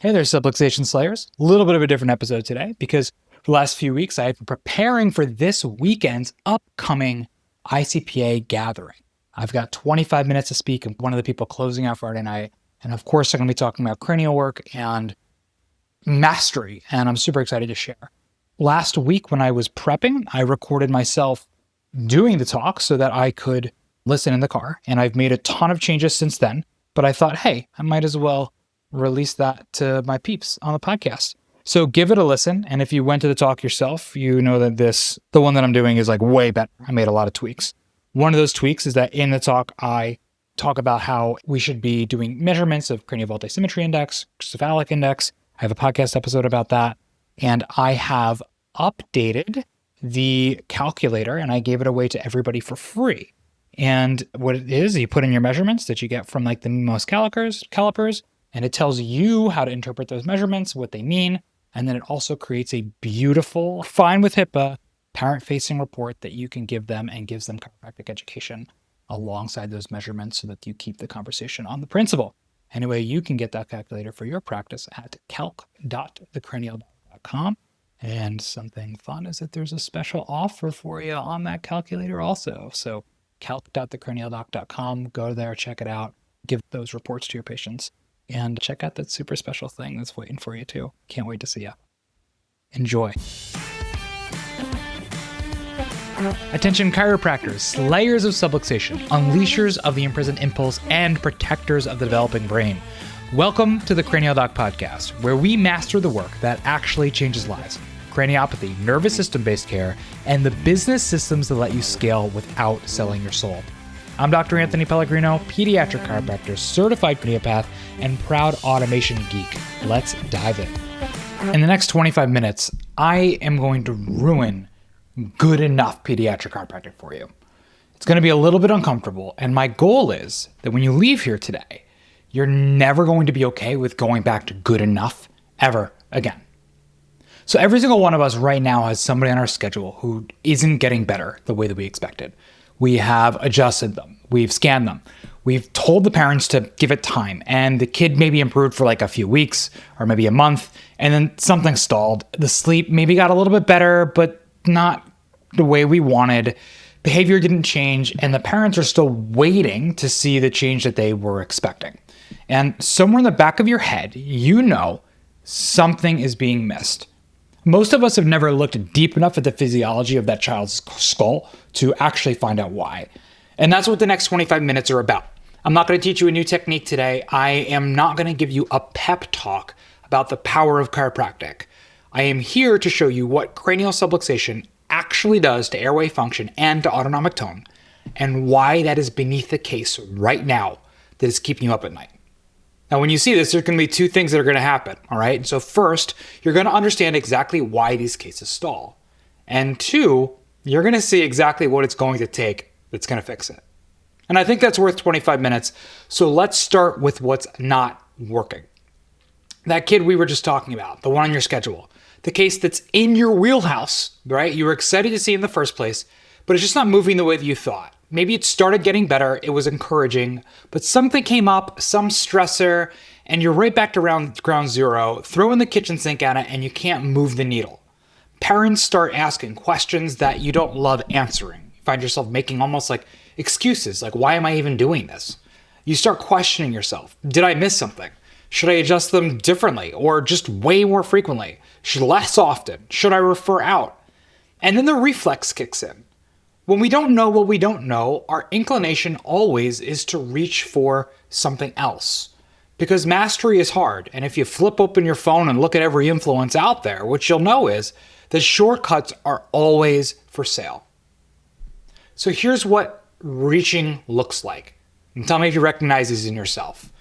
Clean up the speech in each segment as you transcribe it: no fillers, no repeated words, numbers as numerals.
Hey there, subluxation slayers. A little bit of a different episode today because for the last few weeks, I've been preparing for this weekend's upcoming ICPA gathering. I've got 25 minutes to speak. I'm one of the people closing out Friday night. And of course, I'm going to be talking about cranial work and mastery. And I'm super excited to share. Last week when I was prepping, I recorded myself doing the talk so that I could listen in the car. And I've made a ton of changes since then. But I thought, hey, I might as well release that to my peeps on the podcast. So give it a listen. And if you went to the talk yourself, you know that the one that I'm doing is like way better. I made a lot of tweaks. One of those tweaks is that in the talk, I talk about how we should be doing measurements of cranial vault asymmetry index, cephalic index. I have a podcast episode about that. And I have updated the calculator and I gave it away to everybody for free. And what it is, you put in your measurements that you get from like the most calipers, and it tells you how to interpret those measurements, what they mean. And then it also creates a beautiful, fine with HIPAA, parent-facing report that you can give them and gives them chiropractic education alongside those measurements so that you keep the conversation on the principle. Anyway, you can get that calculator for your practice at calc.thecranial.com. And something fun is that there's a special offer for you on that calculator also. So calc.thecranial.com, go there, check it out, give those reports to your patients. And check out that super special thing that's waiting for you too. Can't wait to see you. Enjoy. Attention chiropractors, slayers of subluxation, unleashers of the imprisoned impulse, and protectors of the developing brain. Welcome to the Cranial Doc Podcast, where we master the work that actually changes lives. Craniopathy, nervous system-based care, and the business systems that let you scale without selling your soul. I'm Dr. Anthony Pellegrino, pediatric chiropractor, certified craniopath, and proud automation geek. Let's dive in. In the next 25 minutes, I am going to ruin good enough pediatric chiropractic for you. It's going to be a little bit uncomfortable, and my goal is that when you leave here today, you're never going to be okay with going back to good enough ever again. So every single one of us right now has somebody on our schedule who isn't getting better the way that we expected. We have adjusted them. We've scanned them. We've told the parents to give it time. And the kid maybe improved for like a few weeks or maybe a month. And then something stalled. The sleep maybe got a little bit better, but not the way we wanted. Behavior didn't change. And the parents are still waiting to see the change that they were expecting. And somewhere in the back of your head, you know something is being missed. Most of us have never looked deep enough at the physiology of that child's skull to actually find out why. And that's what the next 25 minutes are about. I'm not going to teach you a new technique today. I am not going to give you a pep talk about the power of chiropractic. I am here to show you what cranial subluxation actually does to airway function and to autonomic tone, and why that is beneath the case right now that is keeping you up at night. Now, when you see this, there's going to be two things that are going to happen, all right? And so first, you're going to understand exactly why these cases stall. And two, you're going to see exactly what it's going to take that's going to fix it. And I think that's worth 25 minutes. So let's start with what's not working. That kid we were just talking about, the one on your schedule, the case that's in your wheelhouse, right? You were excited to see in the first place, but it's just not moving the way that you thought. Maybe it started getting better, it was encouraging, but something came up, some stressor, and you're right back to ground zero, throw in the kitchen sink at it, and you can't move the needle. Parents start asking questions that you don't love answering. You find yourself making almost like excuses, like, why am I even doing this? You start questioning yourself. Did I miss something? Should I adjust them differently or just way more frequently? Less often? Should I refer out? And then the reflex kicks in. When we don't know what we don't know, our inclination always is to reach for something else. Because mastery is hard, and if you flip open your phone and look at every influence out there, what you'll know is that shortcuts are always for sale. So here's what reaching looks like. And tell me if you recognize these in yourself.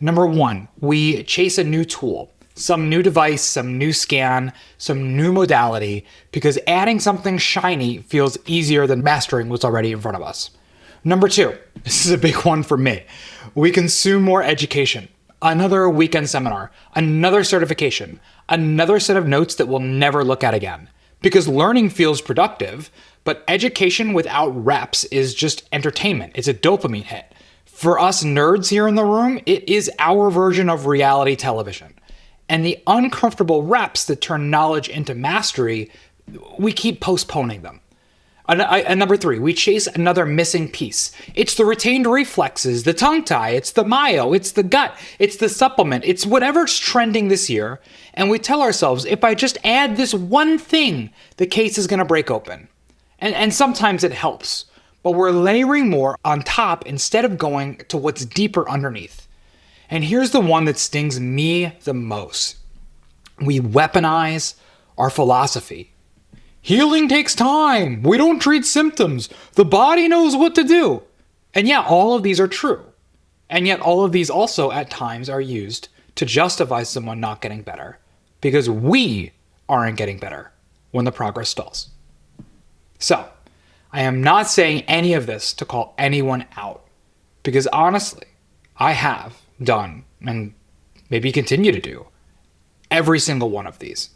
Number one, we chase a new tool. Some new device, some new scan, some new modality, because adding something shiny feels easier than mastering what's already in front of us. Number two, this is a big one for me. We consume more education. Another weekend seminar, another certification, another set of notes that we'll never look at again. Because learning feels productive, but education without reps is just entertainment. It's a dopamine hit. For us nerds here in the room, it is our version of reality television. And the uncomfortable reps that turn knowledge into mastery, we keep postponing them. And number 3, we chase another missing piece. It's the retained reflexes, the tongue tie, it's the myo, it's the gut, it's the supplement, it's whatever's trending this year. And we tell ourselves, if I just add this one thing, the case is going to break open. And sometimes it helps, but we're layering more on top instead of going to what's deeper underneath. And here's the one that stings me the most. We weaponize our philosophy. Healing takes time. We don't treat symptoms. The body knows what to do. And yeah, all of these are true. And yet all of these also at times are used to justify someone not getting better because we aren't getting better when the progress stalls. So, I am not saying any of this to call anyone out because honestly, I have done and maybe continue to do every single one of these.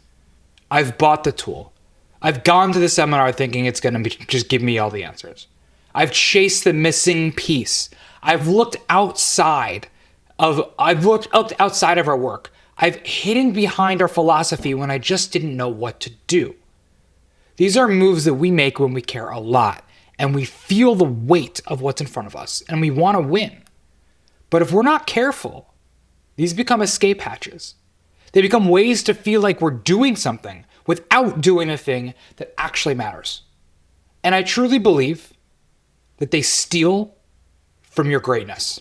I've bought the tool. I've gone to the seminar thinking it's going to just give me all the answers. I've chased the missing piece. I've looked outside of our work. I've hidden behind our philosophy when I just didn't know what to do. These are moves that we make when we care a lot and we feel the weight of what's in front of us and we want to win. But if we're not careful, these become escape hatches. They become ways to feel like we're doing something without doing a thing that actually matters. And I truly believe that they steal from your greatness.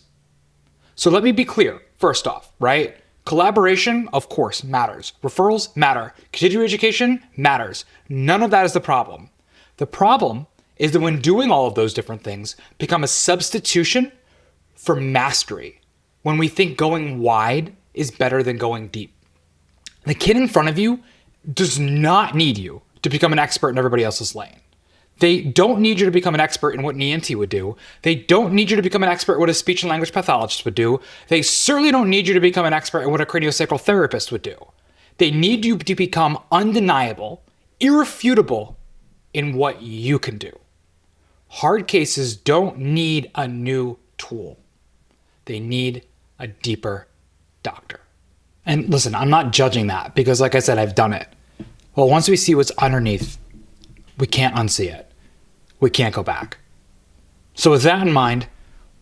So let me be clear, first off, right? Collaboration, of course, matters. Referrals matter. Continuing education matters. None of that is the problem. The problem is that when doing all of those different things become a substitution for mastery, when we think going wide is better than going deep. The kid in front of you does not need you to become an expert in everybody else's lane. They don't need you to become an expert in what an ENT would do. They don't need you to become an expert in what a speech and language pathologist would do. They certainly don't need you to become an expert in what a craniosacral therapist would do. They need you to become undeniable, irrefutable in what you can do. Hard cases don't need a new tool. They need a deeper doctor. And listen, I'm not judging that because like I said, I've done it. Well, once we see what's underneath, we can't unsee it. We can't go back. So with that in mind,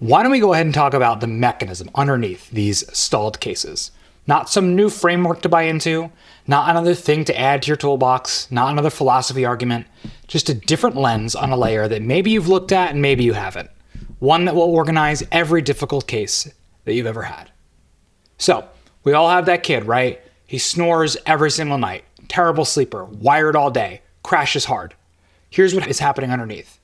why don't we go ahead and talk about the mechanism underneath these stalled cases? Not some new framework to buy into, not another thing to add to your toolbox, not another philosophy argument, just a different lens on a layer that maybe you've looked at and maybe you haven't. One that will organize every difficult case that you've ever had. So, we all have that kid, right? He snores every single night. Terrible sleeper, wired all day, crashes hard. Here's what is happening underneath.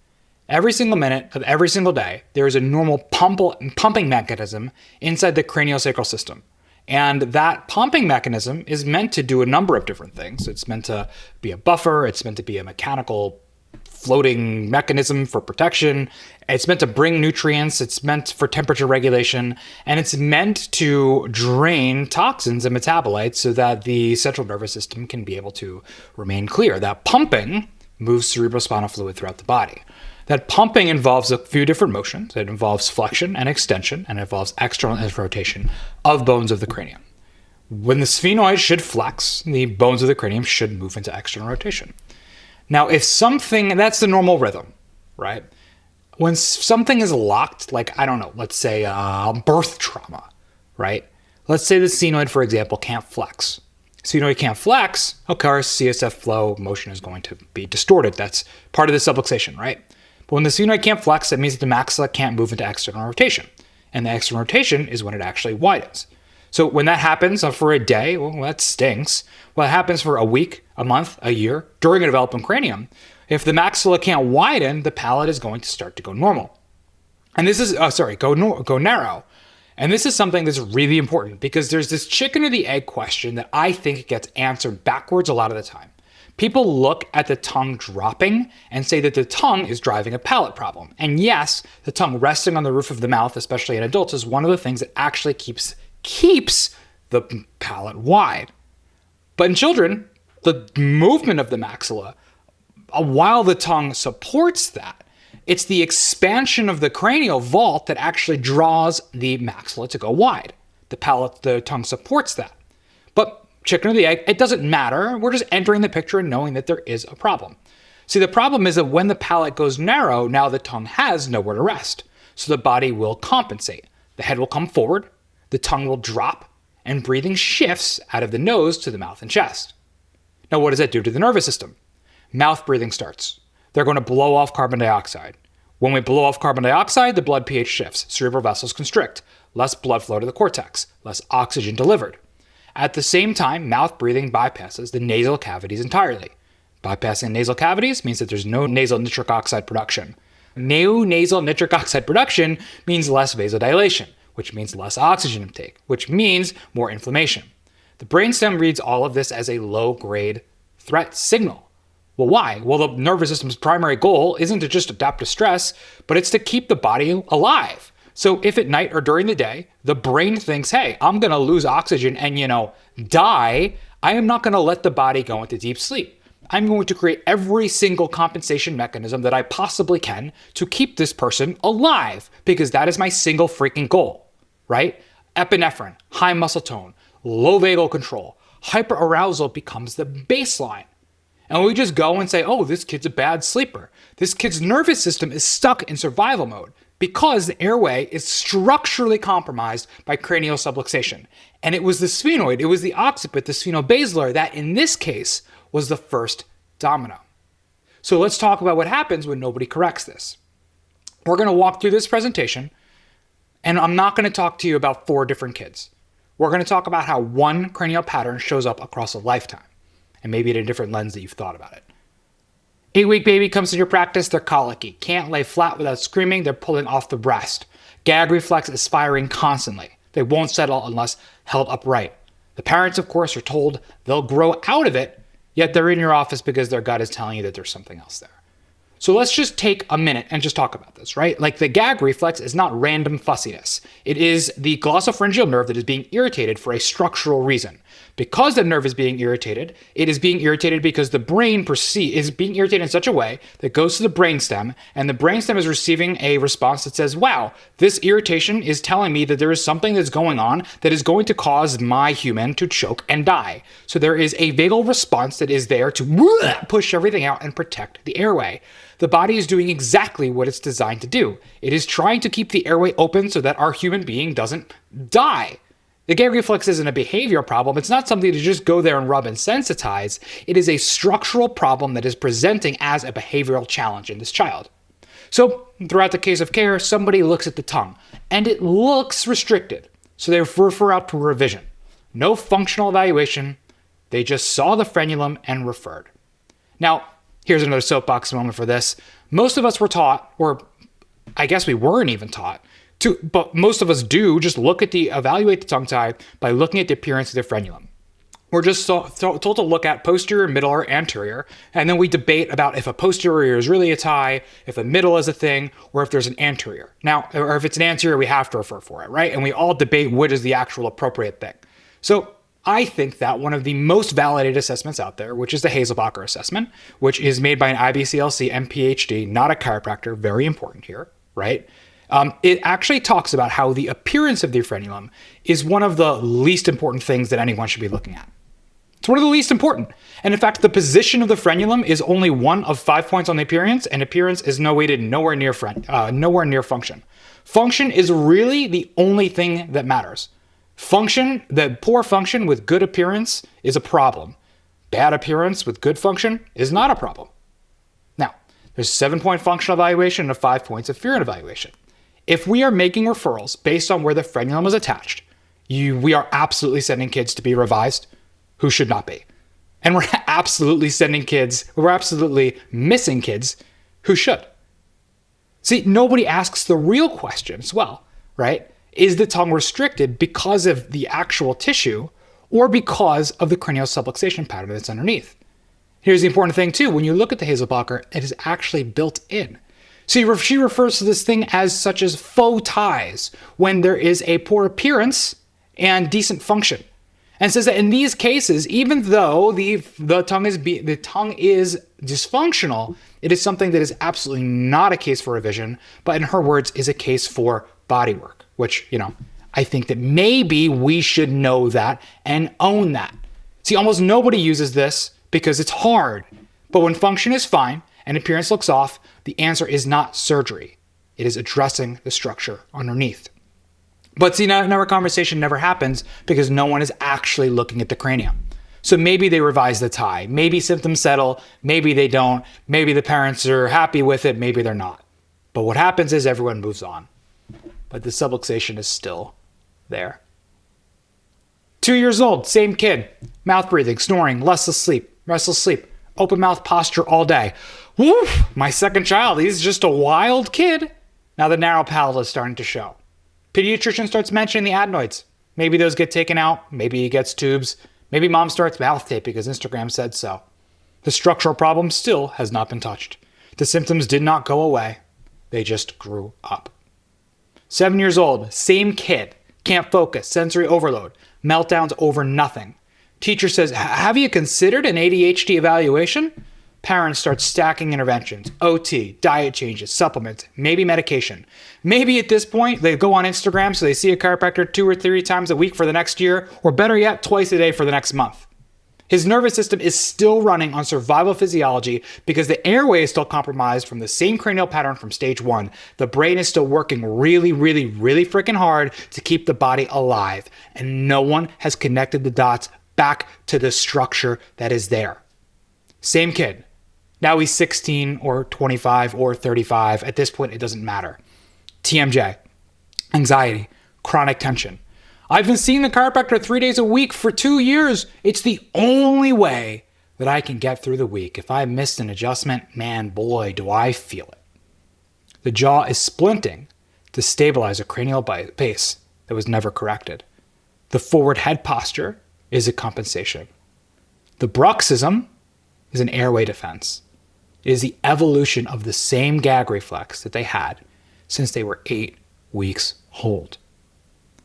Every single minute of every single day, there is a normal pumping mechanism inside the craniosacral system. And that pumping mechanism is meant to do a number of different things. It's meant to be a buffer. It's meant to be a mechanical floating mechanism for protection. It's meant to bring nutrients. It's meant for temperature regulation. And it's meant to drain toxins and metabolites so that the central nervous system can be able to remain clear. That pumping moves cerebrospinal fluid throughout the body. That pumping involves a few different motions. It involves flexion and extension, and it involves external and rotation of bones of the cranium. When the sphenoid should flex, the bones of the cranium should move into external rotation. Now, if something, that's the normal rhythm, right? When something is locked, like, I don't know, let's say birth trauma, right? Let's say the sphenoid, for example, can't flex. Sphenoid can't flex, of course, CSF flow motion is going to be distorted. That's part of the subluxation, right? But when the sphenoid can't flex, that means that the maxilla can't move into external rotation. And the external rotation is when it actually widens. So when that happens for a day, well, that stinks. Well, it happens for a week, a month, a year, during a developing cranium. If the maxilla can't widen, the palate is going to start to go normal. And this is, go narrow. And this is something that's really important because there's this chicken or the egg question that I think gets answered backwards a lot of the time. People look at the tongue dropping and say that the tongue is driving a palate problem. And yes, the tongue resting on the roof of the mouth, especially in adults, is one of the things that actually keeps the palate wide. But in children, the movement of the maxilla, while the tongue supports that, it's the expansion of the cranial vault that actually draws the maxilla to go wide. The tongue supports that. But chicken or the egg, it doesn't matter. We're just entering the picture and knowing that there is a problem. See, the problem is that when the palate goes narrow, now the tongue has nowhere to rest. So the body will compensate. The head will come forward, the tongue will drop, and breathing shifts out of the nose to the mouth and chest. Now, what does that do to the nervous system? Mouth breathing starts. They're going to blow off carbon dioxide. When we blow off carbon dioxide, the blood pH shifts. Cerebral vessels constrict. Less blood flow to the cortex. Less oxygen delivered. At the same time, mouth breathing bypasses the nasal cavities entirely. Bypassing nasal cavities means that there's no nasal nitric oxide production. No nasal nitric oxide production means less vasodilation, which means less oxygen intake, which means more inflammation. The brainstem reads all of this as a low-grade threat signal. Well, why? Well, the nervous system's primary goal isn't to just adapt to stress, but it's to keep the body alive. So if at night or during the day, the brain thinks, hey, I'm going to lose oxygen and, die, I am not going to let the body go into deep sleep. I'm going to create every single compensation mechanism that I possibly can to keep this person alive, because that is my single freaking goal, right? Epinephrine, high muscle tone, low vagal control, hyperarousal becomes the baseline. And we just go and say, oh, this kid's a bad sleeper. This kid's nervous system is stuck in survival mode because the airway is structurally compromised by cranial subluxation. And it was the sphenoid, it was the occiput, the sphenobasilar, that in this case was the first domino. So let's talk about what happens when nobody corrects this. We're going to walk through this presentation, and I'm not going to talk to you about 4 different kids. We're going to talk about how one cranial pattern shows up across a lifetime, and maybe in a different lens that you've thought about it. 8-week baby comes to your practice, they're colicky. Can't lay flat without screaming, they're pulling off the breast. Gag reflex is firing constantly. They won't settle unless held upright. The parents, of course, are told they'll grow out of it, yet they're in your office because their gut is telling you that there's something else there. So let's just take a minute and just talk about this, right? Like the gag reflex is not random fussiness. It is the glossopharyngeal nerve that is being irritated for a structural reason. Because the nerve is being irritated, it is being irritated because the brain is being irritated in such a way that goes to the brainstem, and the brainstem is receiving a response that says, wow, this irritation is telling me that there is something that's going on that is going to cause my human to choke and die. So there is a vagal response that is there to push everything out and protect the airway. The body is doing exactly what it's designed to do. It is trying to keep the airway open so that our human being doesn't die. The gag reflex isn't a behavioral problem. It's not something to just go there and rub and sensitize. It is a structural problem that is presenting as a behavioral challenge in this child. So throughout the case of care, somebody looks at the tongue and it looks restricted. So they refer out to revision. No functional evaluation. They just saw the frenulum and referred. Now, here's another soapbox moment for this. Most of us were taught, or I guess we weren't even taught, but most of us do just evaluate the tongue tie by looking at the appearance of the frenulum. We're just told to look at posterior, middle, or anterior, and then we debate about if a posterior is really a tie, if a middle is a thing, or if there's an anterior. Now, or if it's an anterior, we have to refer for it, right? And we all debate what is the actual appropriate thing. So I think that one of the most validated assessments out there, which is the Hazelbaker assessment, which is made by an IBCLC MPhD, not a chiropractor, very important here, right? It actually talks about how the appearance of the frenulum is one of the least important things that anyone should be looking at. It's one of the least important. And in fact, the position of the frenulum is only one of 5 points on the appearance, and appearance is weighted nowhere near function. Function is really the only thing that matters. Function, the poor function with good appearance is a problem. Bad appearance with good function is not a problem. Now, there's 7-point functional evaluation and 5 points of fear evaluation. If we are making referrals based on where the frenulum is attached, we are absolutely sending kids to be revised who should not be. And we're absolutely missing kids who should. See, nobody asks the real question as well, right? Is the tongue restricted because of the actual tissue or because of the cranial subluxation pattern that's underneath? Here's the important thing too. When you look at the Hazelbaker, it is actually built in. So she refers to this thing as such as faux ties when there is a poor appearance and decent function. And says that in these cases, even though the tongue is dysfunctional, it is something that is absolutely not a case for revision, but in her words, is a case for body work, which, I think that maybe we should know that and own that. See, almost nobody uses this because it's hard. But when function is fine and appearance looks off, the answer is not surgery. It is addressing the structure underneath. But see, now our conversation never happens because no one is actually looking at the cranium. So maybe they revise the tie. Maybe symptoms settle. Maybe they don't. Maybe the parents are happy with it. Maybe they're not. But what happens is everyone moves on. But the subluxation is still there. 2 years old, same kid. Mouth breathing, snoring, restless sleep, open mouth posture all day. Woof, my second child, he's just a wild kid. Now the narrow palate is starting to show. Pediatrician starts mentioning the adenoids. Maybe those get taken out. Maybe he gets tubes. Maybe mom starts mouth tape because Instagram said so. The structural problem still has not been touched. The symptoms did not go away. They just grew up. 7 years old, same kid. Can't focus, sensory overload, meltdowns over nothing. Teacher says, have you considered an ADHD evaluation? Parents start stacking interventions, OT, diet changes, supplements, maybe medication. Maybe at this point, they go on Instagram so they see a chiropractor 2 or 3 times a week for the next year, or better yet, twice a day for the next month. His nervous system is still running on survival physiology because the airway is still compromised from the same cranial pattern from stage 1. The brain is still working really freaking hard to keep the body alive, and no one has connected the dots back to the structure that is there. Same kid. Now he's 16 or 25 or 35. At this point, it doesn't matter. TMJ, anxiety, chronic tension. I've been seeing the chiropractor 3 days a week for 2 years. It's the only way that I can get through the week. If I missed an adjustment, man, boy, do I feel it. The jaw is splinting to stabilize a cranial base that was never corrected. The forward head posture is a compensation. The bruxism is an airway defense. It is the evolution of the same gag reflex that they had since they were 8 weeks old.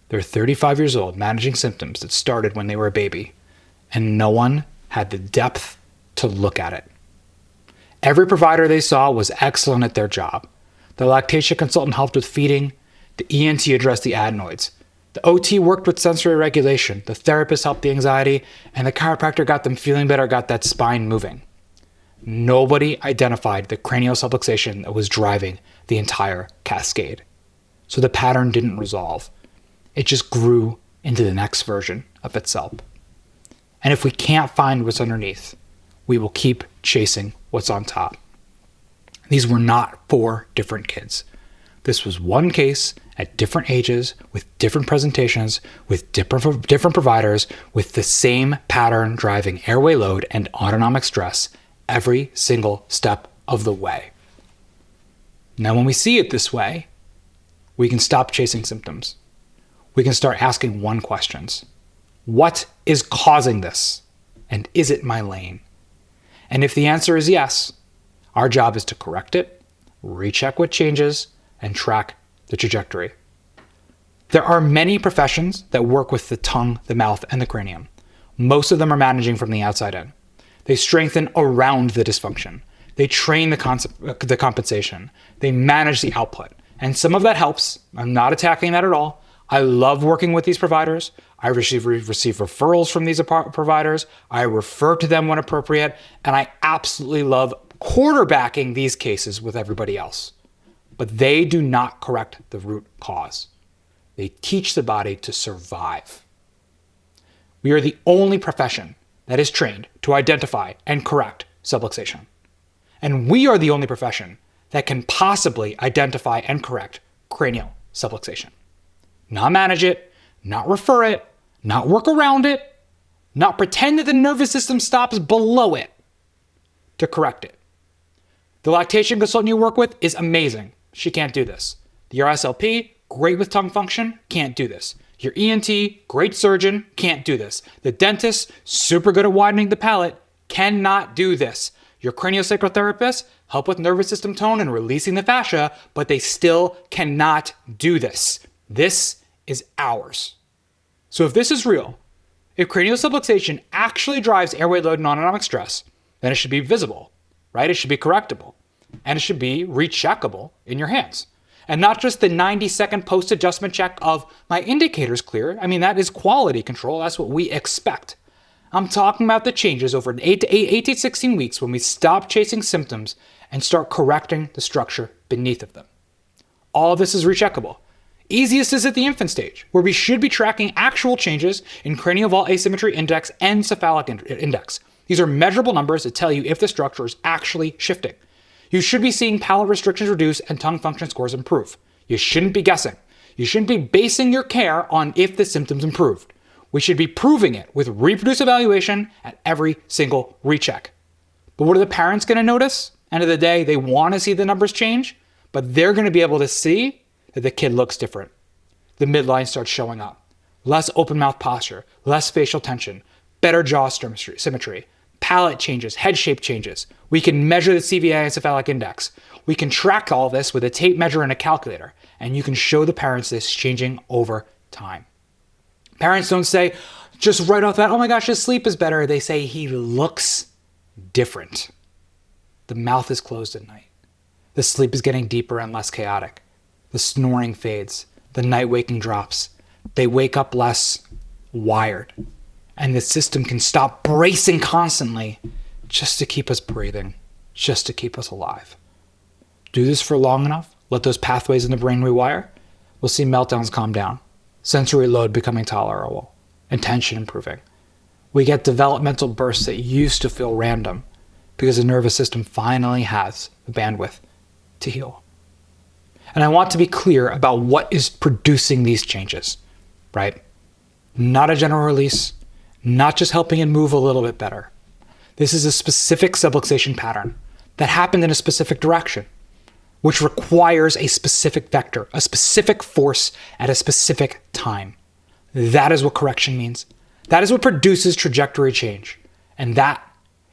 They're 35 years old, managing symptoms that started when they were a baby, and no one had the depth to look at it. Every provider they saw was excellent at their job. The lactation consultant helped with feeding, the ENT addressed the adenoids, the OT worked with sensory regulation, the therapist helped the anxiety, and the chiropractor got them feeling better, got that spine moving. Nobody identified the cranial subluxation that was driving the entire cascade. So the pattern didn't resolve. It just grew into the next version of itself. And if we can't find what's underneath, we will keep chasing what's on top. These were not 4 different kids. This was one case at different ages, with different presentations, with different providers, with the same pattern driving airway load and autonomic stress every single step of the way. Now, when we see it this way, we can stop chasing symptoms. We can start asking one questions. What is causing this? And is it my lane? And if the answer is yes, our job is to correct it, recheck what changes, and track the trajectory. There are many professions that work with the tongue, the mouth, and the cranium. Most of them are managing from the outside in. They strengthen around the dysfunction. They train the compensation. They manage the output. And some of that helps. I'm not attacking that at all. I love working with these providers. I receive referrals from these providers. I refer to them when appropriate. And I absolutely love quarterbacking these cases with everybody else. But they do not correct the root cause. They teach the body to survive. We are the only profession that is trained to identify and correct subluxation. And we are the only profession that can possibly identify and correct cranial subluxation. Not manage it, not refer it, not work around it, not pretend that the nervous system stops below it to correct it. The lactation consultant you work with is amazing. She can't do this. The RSLP, great with tongue function, can't do this. Your ENT, great surgeon, can't do this. The dentist, super good at widening the palate, cannot do this. Your craniosacral therapist, help with nervous system tone and releasing the fascia, but they still cannot do this. This is ours. So if this is real, if cranial subluxation actually drives airway load and autonomic stress, then it should be visible, right? It should be correctable, and it should be recheckable in your hands. And not just the 90-second post-adjustment check of my indicator's clear. I mean, that is quality control. That's what we expect. I'm talking about the changes over 8 to 16 weeks when we stop chasing symptoms and start correcting the structure beneath of them. All of this is recheckable. Easiest is at the infant stage, where we should be tracking actual changes in cranial vault asymmetry index and cephalic index. These are measurable numbers that tell you if the structure is actually shifting. You should be seeing palate restrictions reduce and tongue function scores improve. You shouldn't be guessing. You shouldn't be basing your care on if the symptoms improved. We should be proving it with reproduced evaluation at every single recheck. But what are the parents going to notice? End of the day, they want to see the numbers change, but they're going to be able to see that the kid looks different. The midline starts showing up. Less open mouth posture, less facial tension, better jaw symmetry, palate changes, head shape changes. We can measure the CVA and cephalic index. We can track all this with a tape measure and a calculator, and you can show the parents this changing over time. Parents don't say, just right off that, oh my gosh, his sleep is better. They say he looks different. The mouth is closed at night. The sleep is getting deeper and less chaotic. The snoring fades. The night waking drops. They wake up less wired. And the system can stop bracing constantly just to keep us breathing, just to keep us alive. Do this for long enough, let those pathways in the brain rewire, we'll see meltdowns calm down, sensory load becoming tolerable, and tension improving. We get developmental bursts that used to feel random because the nervous system finally has the bandwidth to heal. And I want to be clear about what is producing these changes, right? Not a general release, not just helping it move a little bit better. This is a specific subluxation pattern that happened in a specific direction, which requires a specific vector, a specific force at a specific time. That is what correction means. That is what produces trajectory change. And that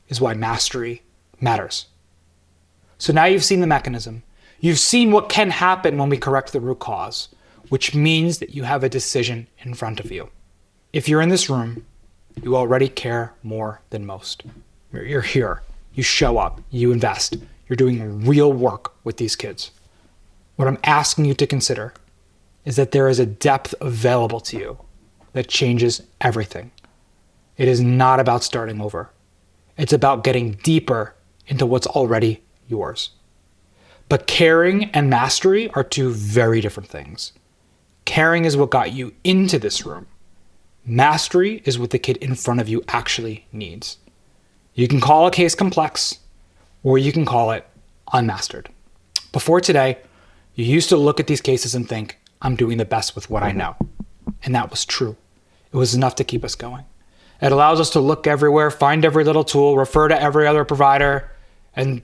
is why mastery matters. So now you've seen the mechanism. You've seen what can happen when we correct the root cause, which means that you have a decision in front of you. If you're in this room, you already care more than most. You're here. You show up. You invest. You're doing real work with these kids. What I'm asking you to consider is that there is a depth available to you that changes everything. It is not about starting over. It's about getting deeper into what's already yours. But caring and mastery are two very different things. Caring is what got you into this room. Mastery is what the kid in front of you actually needs. You can call a case complex, or you can call it unmastered. Before today, you used to look at these cases and think, I'm doing the best with what I know. And that was true. It was enough to keep us going. It allows us to look everywhere, find every little tool, refer to every other provider, and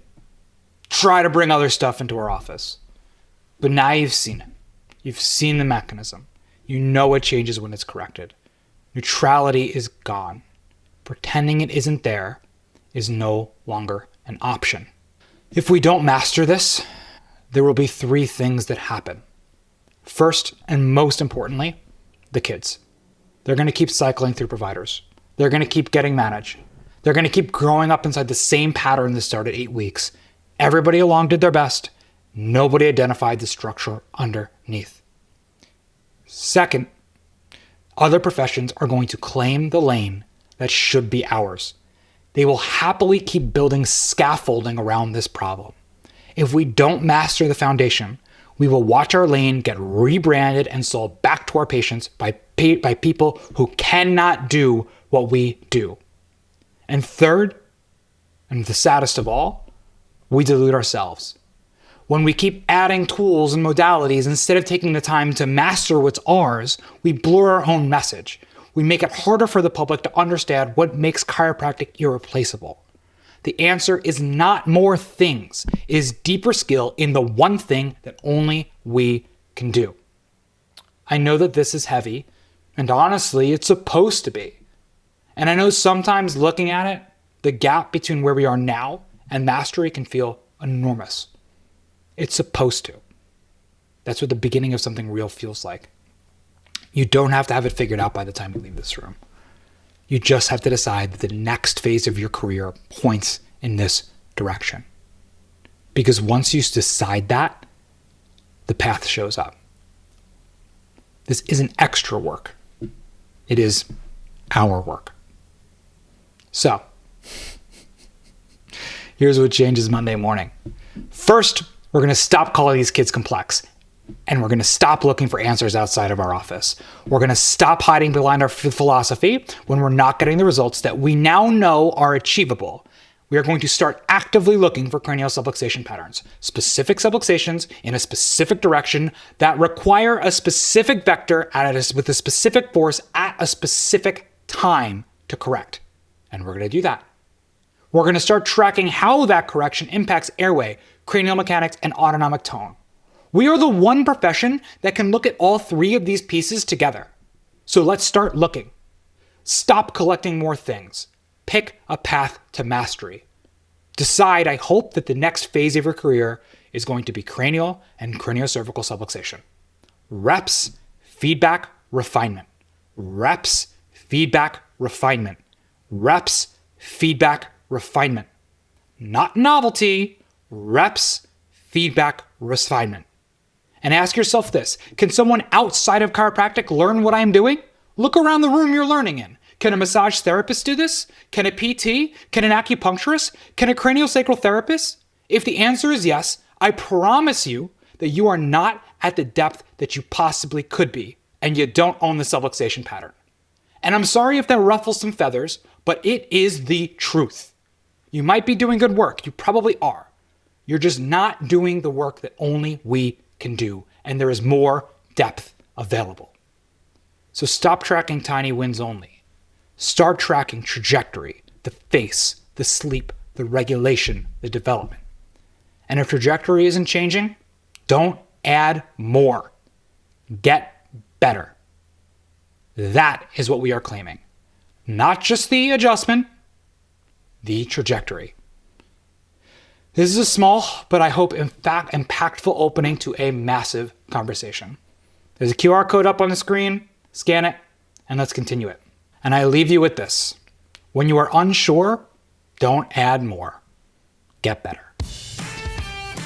try to bring other stuff into our office. But now you've seen it. You've seen the mechanism. You know it changes when it's corrected. Neutrality is gone. Pretending it isn't there is no longer an option. If we don't master this, there will be three things that happen. First, and most importantly, the kids. They're going to keep cycling through providers. They're going to keep getting managed. They're going to keep growing up inside the same pattern that started 8 weeks. Everybody along did their best. Nobody identified the structure underneath. Second, other professions are going to claim the lane that should be ours. They will happily keep building scaffolding around this problem. If we don't master the foundation, we will watch our lane get rebranded and sold back to our patients by people who cannot do what we do. And third, and the saddest of all, we delude ourselves. When we keep adding tools and modalities instead of taking the time to master what's ours, we blur our own message. We make it harder for the public to understand what makes chiropractic irreplaceable. The answer is not more things, it is deeper skill in the one thing that only we can do. I know that this is heavy, and honestly, it's supposed to be. And I know sometimes looking at it, the gap between where we are now and mastery can feel enormous. It's supposed to. That's what the beginning of something real feels like. You don't have to have it figured out by the time you leave this room. You just have to decide that the next phase of your career points in this direction. Because once you decide that, the path shows up. This isn't extra work. It is our work. So, here's what changes Monday morning. First, we're going to stop calling these kids complex, and we're going to stop looking for answers outside of our office. We're going to stop hiding behind our philosophy when we're not getting the results that we now know are achievable. We are going to start actively looking for cranial subluxation patterns, specific subluxations in a specific direction that require a specific vector with a specific force at a specific time to correct. And we're going to do that. We're going to start tracking how that correction impacts airway, cranial mechanics, and autonomic tone. We are the one profession that can look at all three of these pieces together. So let's start looking. Stop collecting more things. Pick a path to mastery. Decide, I hope, that the next phase of your career is going to be cranial and craniocervical subluxation. Reps, feedback, refinement. Reps, feedback, refinement. Reps, feedback, refinement. Not novelty. Reps, feedback, refinement. And ask yourself this: can someone outside of chiropractic learn what I'm doing? Look around the room you're learning in. Can a massage therapist do this? Can a PT? Can an acupuncturist? Can a craniosacral therapist? If the answer is yes, I promise you that you are not at the depth that you possibly could be, and you don't own the subluxation pattern. And I'm sorry if that ruffles some feathers, but it is the truth. You might be doing good work. You probably are. You're just not doing the work that only we can do, and there is more depth available. So stop tracking tiny wins only. Start tracking trajectory, the face, the sleep, the regulation, the development. And if trajectory isn't changing, don't add more. Get better. That is what we are claiming. Not just the adjustment, the trajectory. This is a small, but I hope in fact impactful opening to a massive conversation. There's a QR code up on the screen. Scan it, and let's continue it. And I leave you with this. When you are unsure, don't add more. Get better.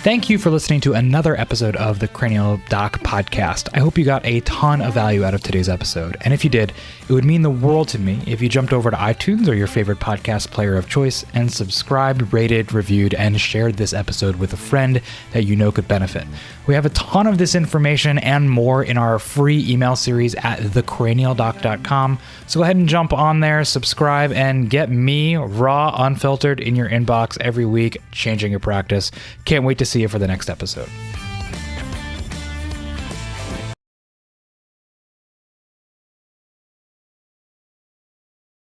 Thank you for listening to another episode of the Cranial Doc podcast. I hope you got a ton of value out of today's episode. And if you did, it would mean the world to me if you jumped over to iTunes or your favorite podcast player of choice and subscribed, rated, reviewed, and shared this episode with a friend that you know could benefit. We have a ton of this information and more in our free email series at thecranialdoc.com. So go ahead and jump on there, subscribe, and get me raw, unfiltered in your inbox every week, changing your practice. Can't wait to see you for the next episode.